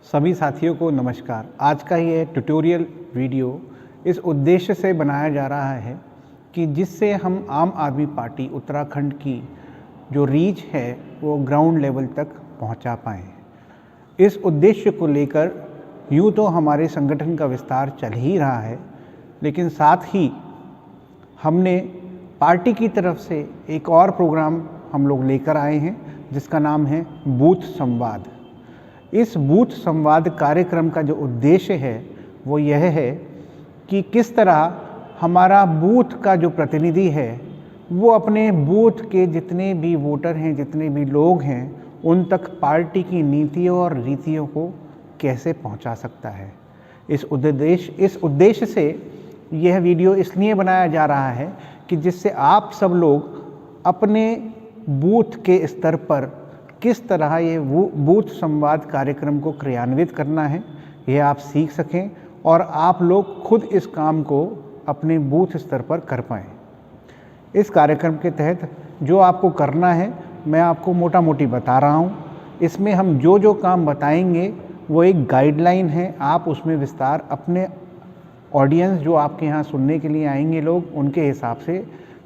सभी साथियों को नमस्कार। आज का ये ट्यूटोरियल वीडियो इस उद्देश्य से बनाया जा रहा है कि जिससे हम आम आदमी पार्टी उत्तराखंड की जो रीच है वो ग्राउंड लेवल तक पहुंचा पाएँ। इस उद्देश्य को लेकर यूँ तो हमारे संगठन का विस्तार चल ही रहा है, लेकिन साथ ही हमने पार्टी की तरफ से एक और प्रोग्राम हम लोग लेकर आए हैं जिसका नाम है बूथ संवाद। इस बूथ संवाद कार्यक्रम का जो उद्देश्य है वो यह है कि किस तरह हमारा बूथ का जो प्रतिनिधि है वो अपने बूथ के जितने भी वोटर हैं, जितने भी लोग हैं, उन तक पार्टी की नीतियों और रीतियों को कैसे पहुंचा सकता है। इस उद्देश्य से यह वीडियो इसलिए बनाया जा रहा है कि जिससे आप सब लोग अपने बूथ के स्तर पर किस तरह ये बूथ संवाद कार्यक्रम को क्रियान्वित करना है यह आप सीख सकें और आप लोग खुद इस काम को अपने बूथ स्तर पर कर पाएँ। इस कार्यक्रम के तहत जो आपको करना है मैं आपको मोटा मोटी बता रहा हूँ। इसमें हम जो काम बताएंगे वो एक गाइडलाइन है। आप उसमें विस्तार अपने ऑडियंस जो आपके यहाँ सुनने के लिए आएंगे लोग उनके हिसाब से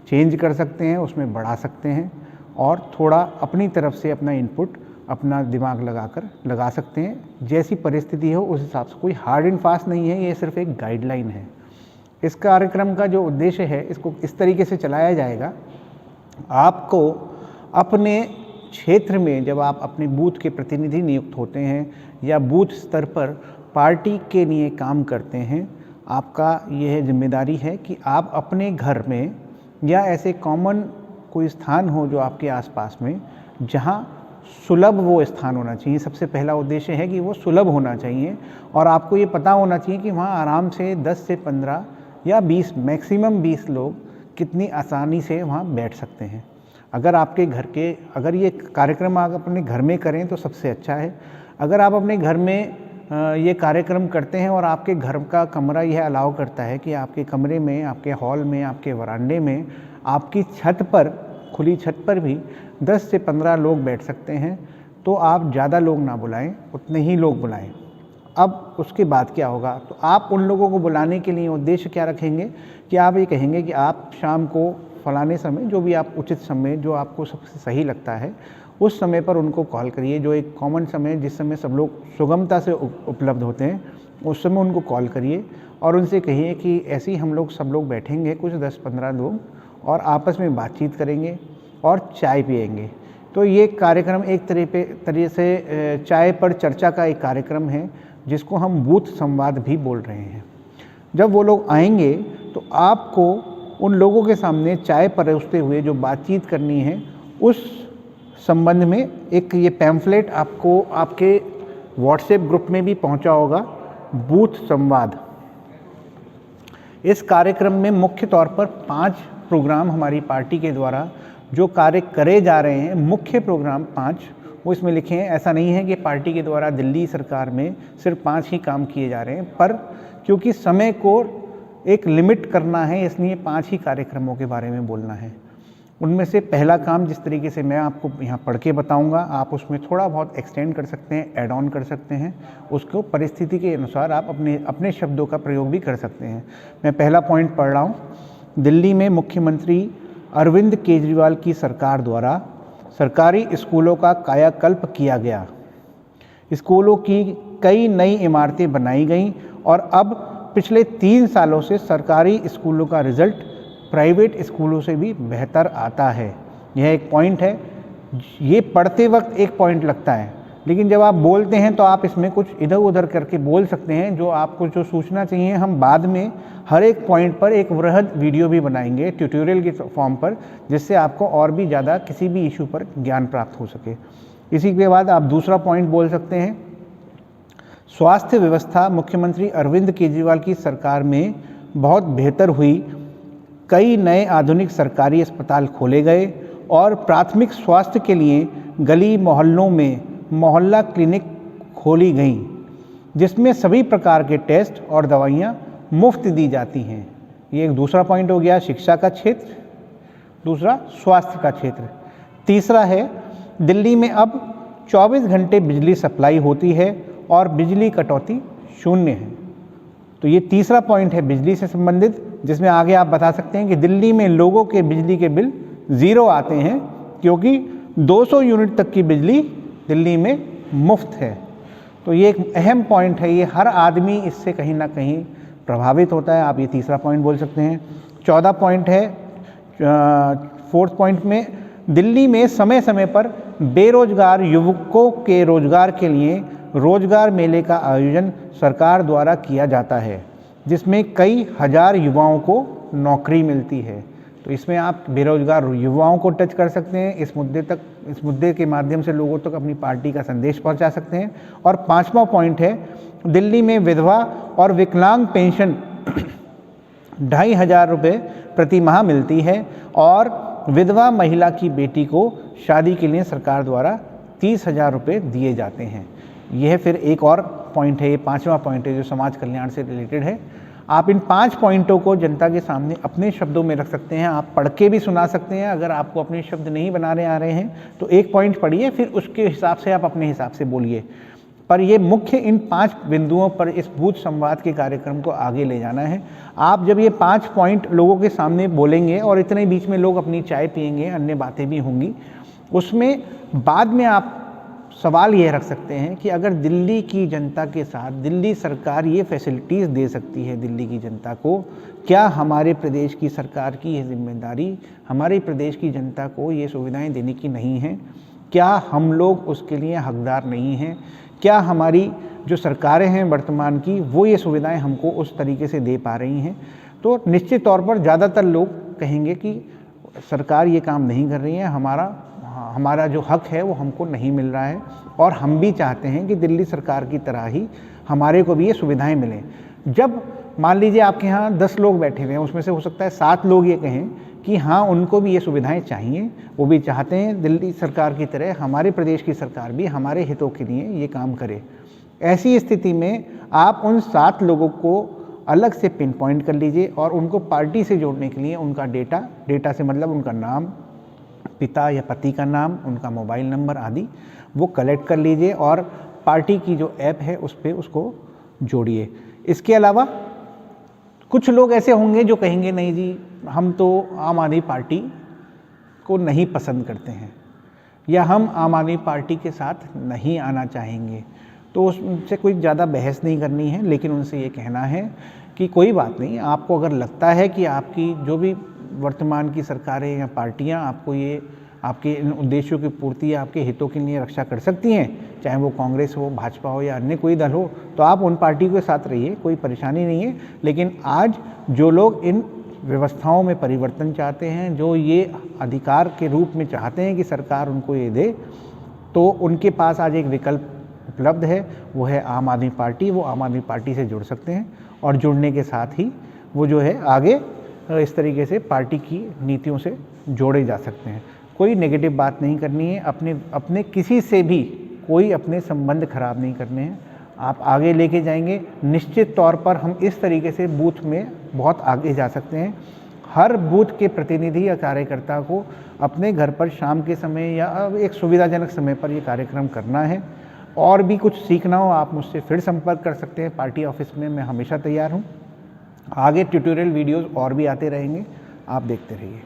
चेंज कर सकते हैं, उसमें बढ़ा सकते हैं और थोड़ा अपनी तरफ से अपना इनपुट अपना दिमाग लगा सकते हैं। जैसी परिस्थिति हो उस हिसाब से, कोई हार्ड एंड फास्ट नहीं है, ये सिर्फ एक गाइडलाइन है। इस कार्यक्रम का जो उद्देश्य है इसको इस तरीके से चलाया जाएगा। आपको अपने क्षेत्र में जब आप अपने बूथ के प्रतिनिधि नियुक्त होते हैं या बूथ स्तर पर पार्टी के लिए काम करते हैं, आपका यह जिम्मेदारी है कि आप अपने घर में या ऐसे कॉमन कोई स्थान हो जो आपके आसपास में, जहां सुलभ वो स्थान होना चाहिए। सबसे पहला उद्देश्य है कि वो सुलभ होना चाहिए और आपको ये पता होना चाहिए कि वहाँ आराम से 10 से 15 या 20 मैक्सिमम 20 लोग कितनी आसानी से वहाँ बैठ सकते हैं। अगर ये कार्यक्रम आप अपने घर में करें तो सबसे अच्छा है। अगर आप अपने घर में ये कार्यक्रम करते हैं और आपके घर का कमरा यह अलाउ करता है कि आपके कमरे में, आपके हॉल में, आपके वरांडे में, आपकी छत पर, खुली छत पर भी 10 से 15 लोग बैठ सकते हैं, तो आप ज़्यादा लोग ना बुलाएं, उतने ही लोग बुलाएं। अब उसके बाद क्या होगा, तो आप उन लोगों को बुलाने के लिए उद्देश्य क्या रखेंगे कि आप ये कहेंगे कि आप शाम को फलाने समय, जो भी आप उचित समय जो आपको सबसे सही लगता है उस समय पर उनको कॉल करिए। जो एक कॉमन समय जिस समय सब लोग सुगमता से उपलब्ध होते हैं उस समय उनको कॉल करिए और उनसे कहिए कि ऐसे ही सब लोग बैठेंगे, कुछ 10-15 लोग, और आपस में बातचीत करेंगे और चाय पिएंगे। तो ये कार्यक्रम एक तरह से चाय पर चर्चा का एक कार्यक्रम है जिसको हम बूथ संवाद भी बोल रहे हैं। जब वो लोग आएंगे तो आपको उन लोगों के सामने चाय परोसते हुए जो बातचीत करनी है उस संबंध में एक ये पैम्फलेट आपको आपके व्हाट्सएप ग्रुप में भी पहुंचा होगा, बूथ संवाद। इस कार्यक्रम में मुख्य तौर पर 5 प्रोग्राम हमारी पार्टी के द्वारा जो कार्य करे जा रहे हैं, मुख्य प्रोग्राम 5 वो इसमें लिखे हैं। ऐसा नहीं है कि पार्टी के द्वारा दिल्ली सरकार में सिर्फ 5 ही काम किए जा रहे हैं, पर क्योंकि समय को एक लिमिट करना है इसलिए 5 ही कार्यक्रमों के बारे में बोलना है। उनमें से पहला काम जिस तरीके से मैं आपको यहाँ पढ़ के बताऊँगा, आप उसमें थोड़ा बहुत एक्सटेंड कर सकते हैं, ऐड ऑन कर सकते हैं, उसको परिस्थिति के अनुसार आप अपने शब्दों का प्रयोग भी कर सकते हैं। मैं पहला पॉइंट पढ़ रहा हूँ। दिल्ली में मुख्यमंत्री अरविंद केजरीवाल की सरकार द्वारा सरकारी स्कूलों का कायाकल्प किया गया। स्कूलों की कई नई इमारतें बनाई गईं और अब पिछले 3 सालों से सरकारी स्कूलों का रिजल्ट प्राइवेट स्कूलों से भी बेहतर आता है। यह एक पॉइंट है। ये पढ़ते वक्त एक पॉइंट लगता है, लेकिन जब आप बोलते हैं तो आप इसमें कुछ इधर उधर करके बोल सकते हैं। जो आपको जो सूचना चाहिए, हम बाद में हर एक पॉइंट पर एक वृहद वीडियो भी बनाएंगे ट्यूटोरियल के फॉर्म पर, जिससे आपको और भी ज़्यादा किसी भी इशू पर ज्ञान प्राप्त हो सके। इसी के बाद आप दूसरा पॉइंट बोल सकते हैं। स्वास्थ्य व्यवस्था मुख्यमंत्री अरविंद केजरीवाल की सरकार में बहुत बेहतर हुई। कई नए आधुनिक सरकारी अस्पताल खोले गए और प्राथमिक स्वास्थ्य के लिए गली मोहल्लों में मोहल्ला क्लिनिक खोली गईं, जिसमें सभी प्रकार के टेस्ट और दवाइयाँ मुफ्त दी जाती हैं। ये एक दूसरा पॉइंट हो गया, शिक्षा का क्षेत्र। दूसरा स्वास्थ्य का क्षेत्र। तीसरा है, दिल्ली में अब 24 घंटे बिजली सप्लाई होती है और बिजली कटौती शून्य है। तो ये तीसरा पॉइंट है बिजली से संबंधित, जिसमें आगे आप बता सकते हैं कि दिल्ली में लोगों के बिजली के बिल ज़ीरो आते हैं क्योंकि 200 यूनिट तक की बिजली दिल्ली में मुफ्त है। तो ये एक अहम पॉइंट है, ये हर आदमी इससे कहीं ना कहीं प्रभावित होता है। आप ये तीसरा पॉइंट बोल सकते हैं। 14 पॉइंट है, फोर्थ पॉइंट में दिल्ली में समय समय पर बेरोजगार युवकों के रोजगार के लिए रोजगार मेले का आयोजन सरकार द्वारा किया जाता है, जिसमें कई हजार युवाओं को नौकरी मिलती है। तो इसमें आप बेरोजगार युवाओं को टच कर सकते हैं, इस मुद्दे के माध्यम से लोगों तक अपनी पार्टी का संदेश पहुंचा सकते हैं। और 5वां पॉइंट है, दिल्ली में विधवा और विकलांग पेंशन 2,500 रुपये प्रति माह मिलती है और विधवा महिला की बेटी को शादी के लिए सरकार द्वारा 30,000 रुपये दिए जाते हैं। यह फिर एक और पॉइंट है, ये 5वां पॉइंट है जो समाज कल्याण से रिलेटेड है। आप इन 5 पॉइंटों को जनता के सामने अपने शब्दों में रख सकते हैं, आप पढ़ के भी सुना सकते हैं। अगर आपको अपने शब्द नहीं बनाने आ रहे हैं तो एक पॉइंट पढ़िए, फिर उसके हिसाब से आप अपने हिसाब से बोलिए। पर ये मुख्य इन 5 बिंदुओं पर इस बूथ संवाद के कार्यक्रम को आगे ले जाना है। आप जब ये 5 पॉइंट लोगों के सामने बोलेंगे और इतने बीच में लोग अपनी चाय पियेंगे, अन्य बातें भी होंगी, उसमें बाद में आप सवाल ये रख सकते हैं कि अगर दिल्ली की जनता के साथ दिल्ली सरकार ये फैसिलिटीज़ दे सकती है दिल्ली की जनता को, क्या हमारे प्रदेश की सरकार की ये जिम्मेदारी हमारे प्रदेश की जनता को ये सुविधाएं देने की नहीं है? क्या हम लोग उसके लिए हकदार नहीं हैं? क्या हमारी जो सरकारें हैं वर्तमान की वो ये सुविधाएं हमको उस तरीके से दे पा रही हैं? तो निश्चित तौर पर ज़्यादातर लोग कहेंगे कि सरकार ये काम नहीं कर रही है, हमारा जो हक है वो हमको नहीं मिल रहा है और हम भी चाहते हैं कि दिल्ली सरकार की तरह ही हमारे को भी ये सुविधाएं मिलें। जब मान लीजिए आपके यहाँ 10 लोग बैठे हुए हैं, उसमें से हो सकता है 7 लोग ये कहें कि हाँ उनको भी ये सुविधाएं चाहिए, वो भी चाहते हैं दिल्ली सरकार की तरह हमारे प्रदेश की सरकार भी हमारे हितों के लिए ये काम करे। ऐसी स्थिति में आप उन 7 लोगों को अलग से पिन पॉइंट कर लीजिए और उनको पार्टी से जोड़ने के लिए उनका डेटा से मतलब उनका नाम, पिता या पति का नाम, उनका मोबाइल नंबर आदि वो कलेक्ट कर लीजिए और पार्टी की जो ऐप है उस पर उसको जोड़िए। इसके अलावा कुछ लोग ऐसे होंगे जो कहेंगे नहीं जी हम तो आम आदमी पार्टी को नहीं पसंद करते हैं या हम आम आदमी पार्टी के साथ नहीं आना चाहेंगे, तो उनसे कोई ज़्यादा बहस नहीं करनी है, लेकिन उनसे ये कहना है कि कोई बात नहीं, आपको अगर लगता है कि आपकी जो भी वर्तमान की सरकारें या पार्टियां आपको ये आपके इन उद्देश्यों की पूर्ति या आपके हितों के लिए रक्षा कर सकती हैं, चाहे वो कांग्रेस हो, भाजपा हो या अन्य कोई दल हो, तो आप उन पार्टियों के साथ रहिए, कोई परेशानी नहीं है। लेकिन आज जो लोग इन व्यवस्थाओं में परिवर्तन चाहते हैं, जो ये अधिकार के रूप में चाहते हैं कि सरकार उनको ये दे, तो उनके पास आज एक विकल्प उपलब्ध है, वो है आम आदमी पार्टी। वो आम आदमी पार्टी से जुड़ सकते हैं और जुड़ने के साथ ही वो जो है आगे इस तरीके से पार्टी की नीतियों से जोड़े जा सकते हैं। कोई नेगेटिव बात नहीं करनी है, अपने किसी से भी कोई अपने संबंध खराब नहीं करने हैं। आप आगे लेके जाएंगे, निश्चित तौर पर हम इस तरीके से बूथ में बहुत आगे जा सकते हैं। हर बूथ के प्रतिनिधि या कार्यकर्ता को अपने घर पर शाम के समय या एक सुविधाजनक समय पर ये कार्यक्रम करना है। और भी कुछ सीखना हो आप मुझसे फिर संपर्क कर सकते हैं पार्टी ऑफिस में, मैं हमेशा तैयार हूँ। आगे ट्यूटोरियल वीडियोज़ और भी आते रहेंगे, आप देखते रहिए।